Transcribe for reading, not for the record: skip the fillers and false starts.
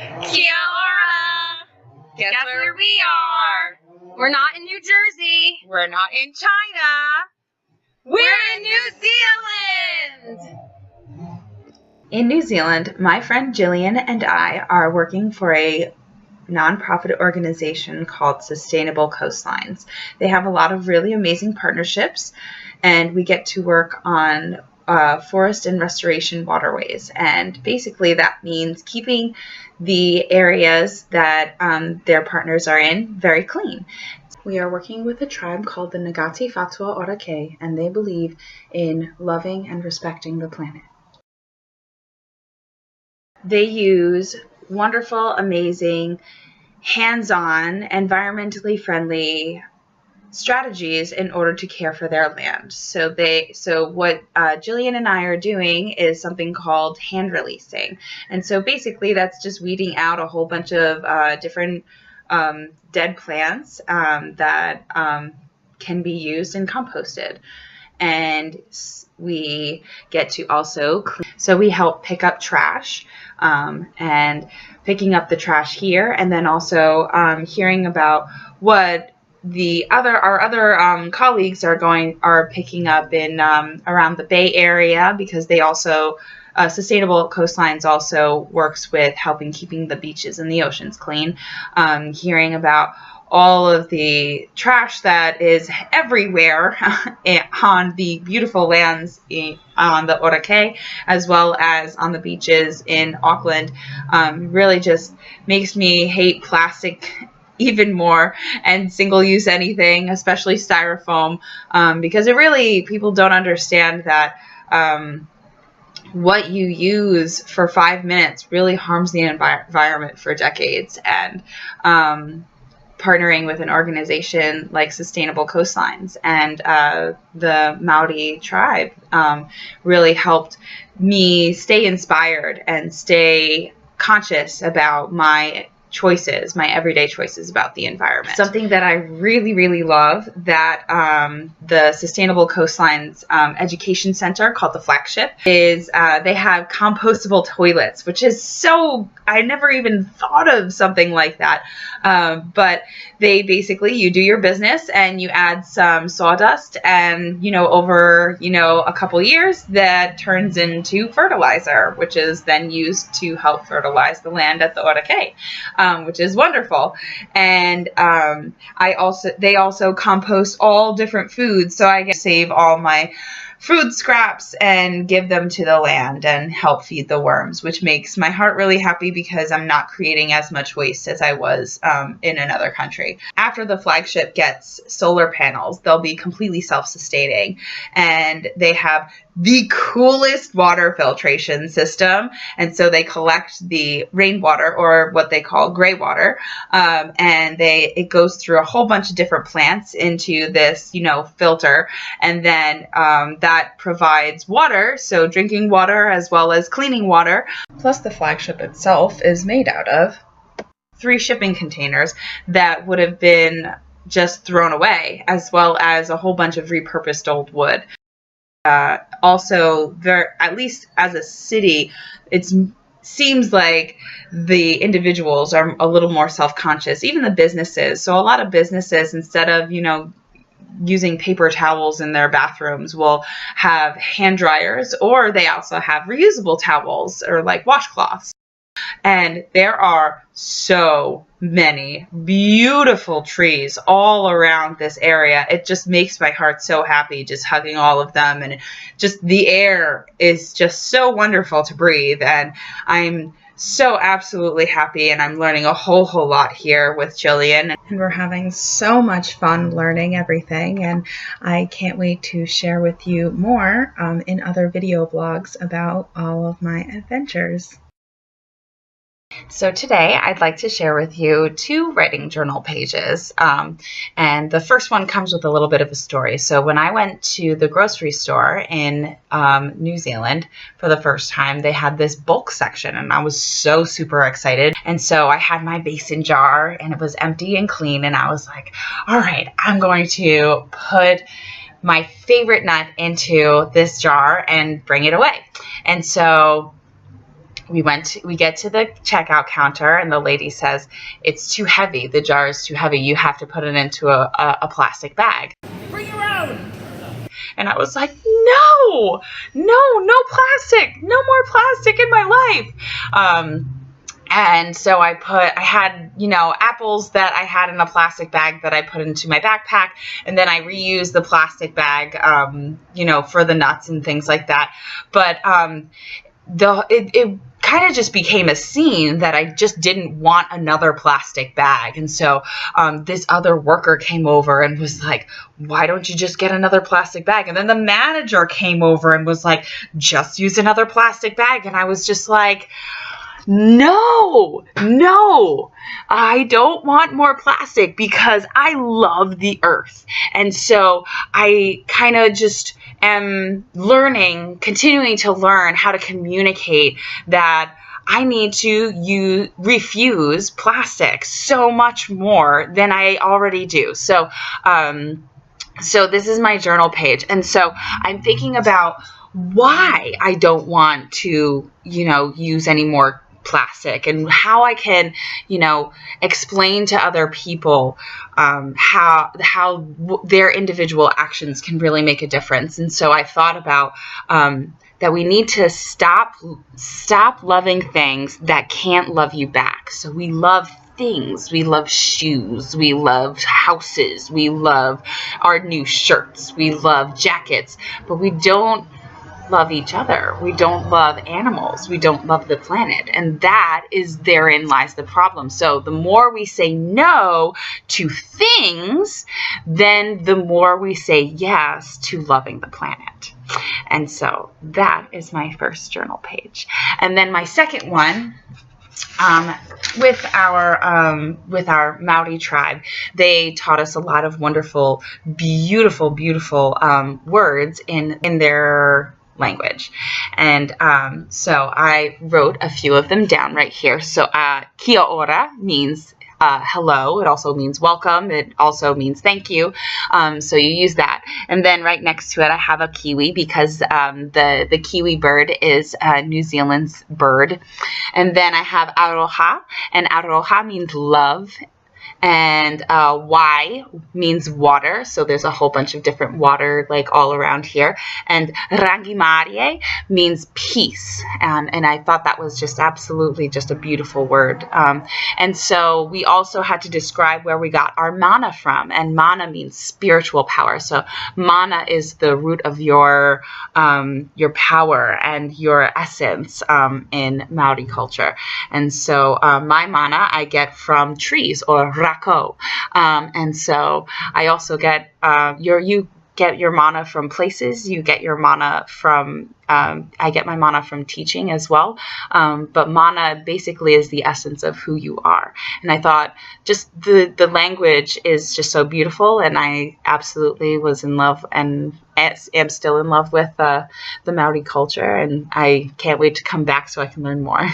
Kia ora! Guess where we are? We're not in New Jersey. We're not in China. We're in New Zealand! In New Zealand, my friend Jillian and I are working for a nonprofit organization called Sustainable Coastlines. They have a lot of really amazing partnerships, and we get to work on forest and restoration waterways. And basically that means keeping the areas that their partners are in very clean. We are working with a tribe called the Ngati Whatua Orakei, and they believe in loving and respecting the planet. They use wonderful, amazing, hands-on, environmentally friendly strategies in order to care for their land. So what Jillian and I are doing is something called hand releasing. And so basically that's just weeding out a whole bunch of different dead plants that can be used and composted. And we get to also clean. So we help pick up trash and picking up the trash here, and then also hearing about what our other colleagues are picking up in around the Bay Area, because they also Sustainable Coastlines also works with helping keeping the beaches and the oceans clean. Hearing about all of the trash that is everywhere on the beautiful lands on the Orakei, as well as on the beaches in Auckland, really just makes me hate plastic even more, and single-use anything, especially styrofoam, because people don't understand that what you use for 5 minutes really harms the environment for decades. And partnering with an organization like Sustainable Coastlines and the Maori tribe really helped me stay inspired and stay conscious about my everyday choices about the environment. Something that I really, really love that the Sustainable Coastlines Education Center, called the Flagship, is they have compostable toilets, which is I never even thought of something like that. But they basically, you do your business and you add some sawdust, and over a couple years that turns into fertilizer, which is then used to help fertilize the land at the Orakei. Which is wonderful. And they also compost all different foods, so I get to save all my food scraps and give them to the land and help feed the worms, which makes my heart really happy because I'm not creating as much waste as I was in another country. After the Flagship gets solar panels, they'll be completely self-sustaining, and they have the coolest water filtration system. And so they collect the rainwater, or what they call gray water, and it goes through a whole bunch of different plants into this filter, and then that provides water, so drinking water as well as cleaning water. Plus the Flagship itself is made out of 3 shipping containers that would have been just thrown away, as well as a whole bunch of repurposed old wood. Also, at least as a city, it seems like the individuals are a little more self-conscious, even the businesses. So a lot of businesses, instead of using paper towels in their bathrooms, will have hand dryers, or they also have reusable towels or like washcloths. And there are so many beautiful trees all around this area. It just makes my heart so happy just hugging all of them, and just the air is just so wonderful to breathe. And I'm so absolutely happy, and I'm learning a whole lot here with Jillian, and we're having so much fun learning everything, and I can't wait to share with you more in other video blogs about all of my adventures. So today I'd like to share with you 2 writing journal pages, and the first one comes with a little bit of a story. So when I went to the grocery store in New Zealand for the first time, they had this bulk section, and I was so super excited. And so I had my mason jar, and it was empty and clean, and I was like, all right, I'm going to put my favorite nut into this jar and bring it away. And so we get to the checkout counter, and the lady says, "It's too heavy. The jar is too heavy. You have to put it into a plastic bag." Bring your own. And I was like, no plastic, no more plastic in my life. And so I had, apples that I had in a plastic bag that I put into my backpack, and then I reused the plastic bag, for the nuts and things like that. But it kind of just became a scene that I just didn't want another plastic bag. And so this other worker came over and was like, "Why don't you just get another plastic bag?" And then the manager came over and was like, "Just use another plastic bag." And I was just like, no, I don't want more plastic, because I love the earth. And so I kind of just am continuing to learn how to communicate that I need to refuse plastic so much more than I already do. So this is my journal page. And so I'm thinking about why I don't want to, use any more plastic, and how I can, explain to other people how their individual actions can really make a difference. And so I thought about that we need to stop loving things that can't love you back. So we love things. We love shoes. We love houses. We love our new shirts. We love jackets, but we don't love each other. We don't love animals. We don't love the planet. And therein lies the problem. So the more we say no to things, then the more we say yes to loving the planet. And so that is my first journal page. And then my second one, with our Maori tribe, they taught us a lot of wonderful, beautiful words in their language. And so I wrote a few of them down right here. So kia ora means hello. It also means welcome. It also means thank you. So you use that. And then right next to it, I have a kiwi, because the kiwi bird is New Zealand's bird. And then I have aroha, and aroha means love. And wai means water, so there's a whole bunch of different water like all around here. And rangimarie means peace, and I thought that was just absolutely just a beautiful word. And so we also had to describe where we got our mana from, and mana means spiritual power. So mana is the root of your power and your essence in Maori culture. And so my mana I get from trees, or rako. And so I also get you get your mana from places. You get your mana from I get my mana from teaching as well. But mana basically is the essence of who you are. And I thought just the language is just so beautiful, and I absolutely was in love and am still in love with the Maori culture, and I can't wait to come back so I can learn more.